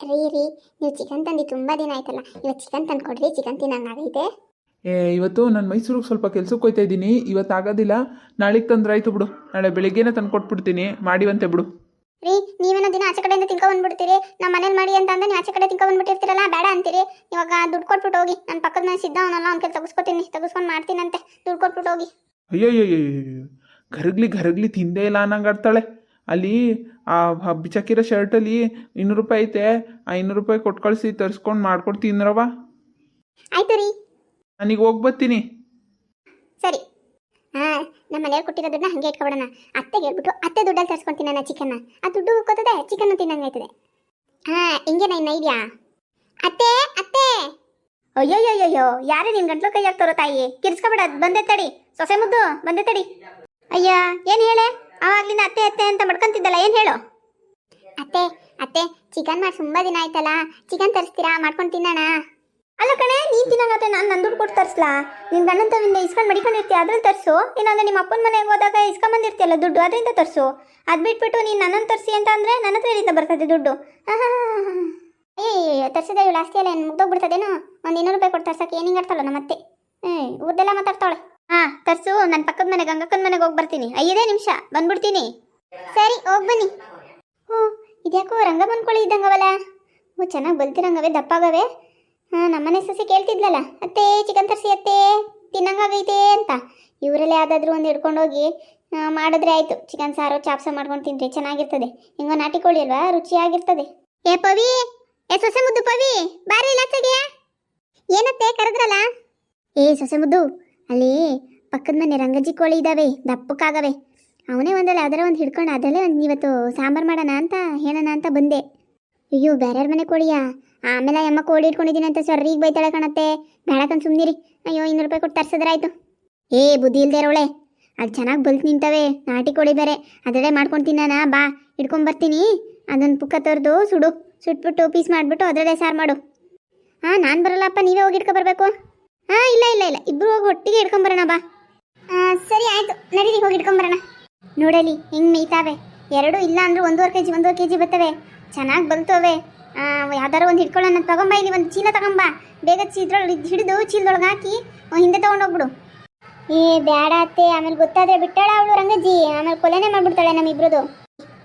ರೀ ನೀವು ಚಿಕನ್ ತಂದು ತುಂಬ ದಿನ ಆಯ್ತಲ್ಲ, ಇವತ್ತು ಚಿಕನ್ ತಂದು ಕೊಡ್ರಿ, ಚಿಕನ್ ತಿನ್ನಂಗಾಗೈತೆ. ಇವತ್ತು ನಾನು ಮೈಸೂರಿಗೆ ಸ್ವಲ್ಪ ಕೆಲ್ಸಕ್ಕೆ ಹೋಗ್ತಾ ಇದ್ದೀನಿ. ಇವತ್ತು ಆಗೋದಿಲ್ಲ, ನಾಳೆಗೆ ತಂದ್ರೆ ಆಯ್ತು ಬಿಡು. ನಾಳೆ ಬೆಳಿಗ್ಗೆನೇ ತಂದು ಕೊಟ್ಬಿಡ್ತೀನಿ, ಮಾಡಿವಂತೆ ಬಿಡು. ರೀ ನೀವೇನೋ ದಿನ ಆಚೆ ಕಡೆಯಿಂದ ತಿನ್ಕೊಂಡ್ಬಂದ್ಬಿಡ್ತೀರಿ. ನಮ್ಮ ಮನೇಲಿ ಮಾಡಿ ಅಂತ ಅಂದ್ರೆ ನೀವು ಆಚೆ ಕಡೆ ತಿನ್ಕೊಂಡ್ಬಂದ್ಬಿಟ್ಟಿರ್ತೀರಲ್ಲ, ಬೇಡ ಅಂತೀರಿ. ಇವಾಗ ದುಡ್ಡು ಕೊಟ್ಬಿಟ್ಟು ಹೋಗಿ. ನನ್ನ ಪಕ್ಕದ ಮನೆ ಸಿದ್ಧ ಅವನಲ್ಲ, ಅವ್ನ ಕೈ ತೆಗಿಸ್ಕೊಂಡು ಮಾಡ್ತೀನಂತೆ. ದುಡ್ಡು ಕೊಟ್ಬಿಟ್ಟು ಹೋಗಿ. ಅಯ್ಯಯ್ಯಯ್ಯಯ್ಯೋ, ಗರಗ್ಲಿ ತಿಂದೇ ಇಲ್ಲ ಅನ್ನಂಗೆ ಆಡ್ತಾಳೆ. ಅಲ್ಲಿ ಆ ಬಿಚಾಕಿರೋ ಶರ್ಟಲ್ಲಿ 200 ರೂಪಾಯಿ ಐತೆ, ಆ 200 ರೂಪಾಯಿ ಕೊಟ್ಟು ಕಳಿಸಿ ತರಿಸ್ಕೊಂಡು ಮಾಡ್ಕೊಂಡು ತಿನ್ನರವ. ಆಯ್ತು ರೀ, ನನಗೆ ಹೋಗಿ ಬರ್ತೀನಿ. ಸರಿ. ನಮ್ಮ ಮನೆಯವ್ರು ಕೊಟ್ಟಿರೋ ದುಡ್ಡನ್ನ ಹಂಗೆ ಇಟ್ಕೊಬಿಡೋಣ. ಅತ್ತೆಗೆ ಹೇಳ್ಬಿಟ್ಟು ಅತ್ತೆ ದುಡ್ಡಲ್ಲಿ ತರಿಸ್ಕೊಂಡು ತಿನ್ನೋಣ ಚಿಕನ್ನ. ಆ ದುಡ್ಡು ಹೋಗ್ತದೆ, ಚಿಕನ್ನು ತಿನ್ನಂಗಾಯ್ತದೆ. ಹಿಂಗೆ ನನ್ನ ಐಡಿಯಾ. ಅತ್ತೆ ಅತ್ತೆ, ಅಯ್ಯೋಯ್ಯೋಯ್ಯೋ, ಯಾರೇ ನಿನ್ ಗಂಟ್ಲು ಕೈ ಹಾಕ್ತಾರೋ ತಾಯಿ, ಕಿರ್ಸ್ಕೊಬೇಡ. ಬಂದೆ ತಡಿ ಸೊಸೆ ಮುದ್ದು, ಬಂದೆ ತಡಿ. ಅಯ್ಯ ಏನು ಹೇಳೆ, ಆವಾಗ್ಲಿಂದ ಅತ್ತೆ ಅತ್ತೆ ಅಂತ ಮಡ್ಕೊಂತಿದ್ದಲ್ಲ, ಏನು ಹೇಳು. ಅತ್ತೆ ಅತ್ತೆ, ಚಿಕನ್ ಮಾಡಿ ತುಂಬ ದಿನ ಆಯ್ತಲ್ಲ, ಚಿಕನ್ ತರಿಸ್ತೀರಾ, ಮಾಡ್ಕೊಂಡು ತಿನ್ನೋಣ. ಅಲ್ಲ ಕಣೆ, ನೀನು ತಿನ್ನಂಗಾದ್ರೆ ನಾನು ನನ್ನ ದುಡ್ಡು ಕೊಟ್ಟು ತರಿಸ್ಲಾ? ನಿನ್ನ ಗಂಡಂತವಿಂದ ಇಸ್ಕೊಂಡು ಮಡಿಕೊಂಡಿರ್ತೀಯ, ಅದ್ರಲ್ಲಿ ತರಿಸು. ಇಲ್ಲಾಂದ್ರೆ ನಿಮ್ಮ ಅಪ್ಪನ ಮನೆಗೆ ಹೋದಾಗ ಇಸ್ಕೊಂಬಂದಿರ್ತೀಯಲ್ಲ ದುಡ್ಡು, ಅದರಿಂದ ತರಿಸು. ಅದು ಬಿಟ್ಬಿಟ್ಟು ನೀನು ನನ್ನನ್ನು ತರಿಸಿ ಅಂತ ಅಂದರೆ ನನ್ನ ಹತ್ರ ಎಲ್ಲಿಂದ ಬರ್ತದೆ ದುಡ್ಡು? ತರಿಸಿದೆ ಇವಳು ಆಸ್ತಿ ಎಲ್ಲ ಏನು ಮುಗ್ದೋಗ್ಬಿಡ್ತದೇನೋ. ಒಂದು 200 ರೂಪಾಯಿ ಕೊಟ್ಟು ತರ್ಸಕ್ಕೆ ಏನು ಹಿಂಗಾಡ್ತಾಳ ನಮ್ಮತ್ತೆ. ಊರ್ದೆಲ್ಲ ಮಾತಾಡ್ತಾಳೆ. ತರಿಸು, ನನ್ನ ಪಕ್ಕದ ಮನೆ ಗಂಗಕ್ಕನ ಮನೆಗೆ ಹೋಗಿ ಬರ್ತೀನಿ. 5 ನಿಮಿಷ ಬಂದ್ಬಿಡ್ತೀನಿ. ಸರಿ, ಹೋಗಿ ಬನ್ನಿ. ಇದ್ಯಾಕೋ ರಂಗಮ್ಮನ ಕೋಳಿ ಇದ್ದಂಗವಲ್ಲ. ಚೆನ್ನಾಗಿ ಬಲ್ತಿರಂಗವೆ, ದಪ್ಪಾಗವೆ. ನಮ್ಮನೆ ಸಸಿ ಕೇಳ್ತಿದ್ಲಲ್ಲ, ಅತ್ತೆ ಚಿಕನ್ ತರಿಸಿ ಅತ್ತೆ, ತಿನ್ನಂಗಾಗೈತೆ ಅಂತ. ಇವರಲ್ಲಿ ಯಾವುದಾದ್ರೂ ಒಂದು ಹಿಡ್ಕೊಂಡೋಗಿ ಮಾಡಿದ್ರೆ ಆಯಿತು. ಚಿಕನ್ ಸಾರು ಚಾಪ್ಸ ಮಾಡ್ಕೊಂಡು ತಿಂದರೆ ಚೆನ್ನಾಗಿರ್ತದೆ. ಹಿಂಗೋ ನಾಟಿ ಕೋಳಿ ಅಲ್ವಾ, ರುಚಿಯಾಗಿರ್ತದೆ. ಏ ಪವಿ, ಏ ಸೊಸೆ ಮುದ್ದು ಪವಿ, ಬಾರಿ ಇಲಾಚೆಗೆ. ಏನತ್ತೆ ಕರೆದ್ರಲ್ಲ? ಏ ಸೊಸೆ ಮುದ್ದು, ಅಲ್ಲಿ ಪಕ್ಕದ ಮನೆ ರಂಗಜ್ಜಿ ಕೋಳಿ ಇದ್ದಾವೆ, ದಪ್ಪಕ್ಕಾಗವೆ. ಅವನೇ ಒಂದಲ್ಲ ಅದರ ಒಂದು ಹಿಡ್ಕೊಂಡು ಅದರಲ್ಲೇ ಒಂದು ಇವತ್ತು ಸಾಂಬಾರು ಮಾಡೋಣ ಅಂತ ಹೇಳೋಣ ಅಂತ ಬಂದೆ. ಅಯ್ಯೋ, ಬೇರೆಯವ್ರ ಮನೆ ಕೋಳಿಯಾ? ಆಮೇಲೆ ಅಮ್ಮ ಕೋಳಿ ಇಟ್ಕೊಂಡಿದ್ದೀನಿ ಅಂತ ಈಗ ಬೈತಾಳೆ ಕಣತ್ತೆ. ಬೇಡಕಂತ ಸುಮ್ಮನಿರಿ. ಅಯ್ಯೋ, 200 ರೂಪಾಯಿ ಕೊಟ್ಟು ತರ್ಸಿದ್ರಾಯ್ತು. ಏ ಬುದ್ಧಿ ಇಲ್ದೇ ಇರೋಳೆ, ಅದು ಚೆನ್ನಾಗಿ ಬಲ್ತು ನಿಂತವೆ, ನಾಟಿ ಕೋಳಿ ಬೇರೆ. ಅದರಲ್ಲೇ ಮಾಡ್ಕೊಂಡು ತಿನ್ನಾನ, ಬಾ ಇಟ್ಕೊಂಬರ್ತೀನಿ. ಅದನ್ನು ಪುಕ್ಕ ತೊರೆದು ಸುಟ್ಬಿಟ್ಟು ಪೀಸ್ ಮಾಡಿಬಿಟ್ಟು ಅದರಲ್ಲೇ ಸಾರು ಮಾಡು. ನಾನು ಬರಲ್ಲಪ್ಪ, ನೀವೇ ಹೋಗಿ ಇಟ್ಕೊಬರ್ಬೇಕು. ಇಲ್ಲ ಇಬ್ಬರು ಹೋಗಿ ಒಟ್ಟಿಗೆ ಇಟ್ಕೊಂಬರೋಣ ಬಾ. ಸರಿ ಆಯಿತು, ನಡೀರಿ ಹೋಗಿ ಇಟ್ಕೊಂಬರೋಣ. ನೋಡಲಿ ಹೆಂಗೆ ಮೇಯ್ತಾವೆ. 2 ಇಲ್ಲ ಅಂದರೂ 1.5 kg ಬರ್ತವೆ, ಚೆನ್ನಾಗಿ ಬಲ್ತವೆ. ಯಾವ್ದಾರು ಒಂದು ಹಿಡ್ಕೊಳ್ಳೋಣ, ತಗೊಂಬ. ಇಲ್ಲಿ ಒಂದು ಚೀಲ ತಗೊಂಬ, ಬೇಗ ಹಿಡಿದು ಚೀಲದೊಳಗೆ ಹಾಕಿ ಹಿಂದೆ ತೊಗೊಂಡೋಗ್ಬಿಡು. ಬೇಡ ಅತ್ತೆ, ಆಮೇಲೆ ಗೊತ್ತಾದರೆ ಬಿಟ್ಟಾಳ ಅವಳು ರಂಗಜ್ಜಿ, ಆಮೇಲೆ ಕೊಲೆನೇ ಮಾಡಿಬಿಡ್ತಾಳೆ ನಮ್ಮಿಬ್ರದು.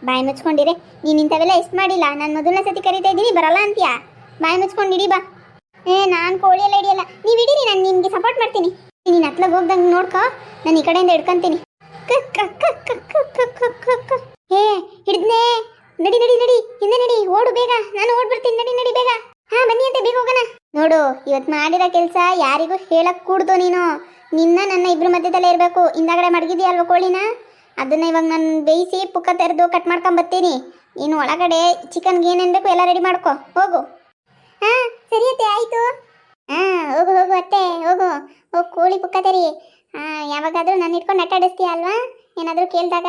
ಬಾಯಿ ಮುಚ್ಕೊಂಡಿರೆ. ನೀನು ಇಂಥವೆಲ್ಲ ಎಷ್ಟು ಮಾಡಿಲ್ಲ, ನಾನು ಮೊದಲನೇ ಸತಿ ಕರಿತಾ ಇದ್ದೀನಿ, ಬರಲ್ಲ ಅಂತೀಯಾ? ಬಾಯಿ ಮುಚ್ಕೊಂಡು ಇಡಿ ಬಾ. ನಾನು ಕೋಳಿ ಎಲ್ಲ ಹಿಡಿಯಲ್ಲ, ನೀವು ಹಿಡೀರಿ, ನಾನು ನಿಮಗೆ ಸಪೋರ್ಟ್ ಮಾಡ್ತೀನಿ. ನೀನು ಹತ್ಲಾಗ ಹೋಗ್ದಂಗೆ ನೋಡ್ಕೊ, ನಾನು ಈ ಕಡೆಯಿಂದ ಹಿಡ್ಕೊಂತೀನಿ. ಹಿಡಿದ್ನೇ. ನಡಿ ಹಿಂದೆ ನಡಿ, ಓಡು ಬೇಗ, ನಾನು ಓಡ್ಬಿಡ್ತೀನಿ. ನಡಿ ಬೇಗ. ಬನ್ನಿ ಅಂತ ಬೇಗ ಹೋಗೋಣ. ನೋಡು, ಇವತ್ತು ಮಾಡಿರೋ ಕೆಲಸ ಯಾರಿಗೂ ಹೇಳಕ್ ಕೂಡ್ದು. ನೀನು ನನ್ನ ಇಬ್ರು ಮಧ್ಯದಲ್ಲೇ ಇರಬೇಕು. ಹಿಂದಾಗಡೆ ಮಡಗಿದ್ಯಾ ಅಲ್ವಾ ಕೋಳಿನ, ಅದನ್ನ ಇವಾಗ ನಾನು ಬೇಯಿಸಿ ಪುಕ್ಕ ತೆರೆದು ಕಟ್ ಮಾಡ್ಕೊಂಬರ್ತೀನಿ. ನೀನು ಒಳಗಡೆ ಚಿಕನ್ಗೆ ಏನೇನು ಬೇಕು ಎಲ್ಲ ರೆಡಿ ಮಾಡ್ಕೊ, ಹೋಗು. ಸರಿ ಅತ್ತೆ, ಆಯಿತು. ಹೋಗು ಅತ್ತೆ, ಹೋಗು ಕೋಳಿ ಪುಕ್ಕ ತೆರಿ. ಯಾವಾಗಾದರೂ ನಾನು ಇಟ್ಕೊಂಡು ಆಟಾಡಿಸ್ತೀಯ ಅಲ್ವಾ, ಏನಾದರೂ ಹೇಳ್ದಾಗ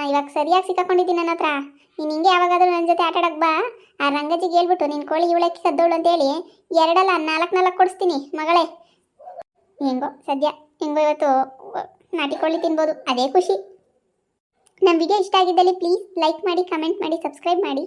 ಇವಾಗ ಸರಿಯಾಗಿ ಸಿಕ್ಕಾಕೊಂಡಿದ್ದೀನಿ ನನ್ನ ಹತ್ರ. ನೀನು ಹಿಂಗೆ ಯಾವಾಗಾದರೂ ನನ್ನ ಜೊತೆ ಆಟಾಡಕ್ಕೆ ಬಾ. ಆ ರಂಗಜ್ಜಿಗೆ ಹೇಳ್ಬಿಟ್ಟು ನೀನು ಕೋಳಿ ಇವಳಕ್ಕೆ ಕದ್ದೋಳು ಅಂತೇಳಿ 2 ಅಲ್ಲ 4 ಕೊಡಿಸ್ತೀನಿ ಮಗಳೇ. ಹೆಂಗೋ ಇವತ್ತು ನಾಟಿ ಕೋಳಿ ತಿನ್ಬೋದು, ಅದೇ ಖುಷಿ. ನಮ್ಮ ವಿಡಿಯೋ ಇಷ್ಟ ಆಗಿದ್ದಲ್ಲಿ ಪ್ಲೀಸ್ ಲೈಕ್ ಮಾಡಿ, ಕಮೆಂಟ್ ಮಾಡಿ, ಸಬ್ಸ್ಕ್ರೈಬ್ ಮಾಡಿ.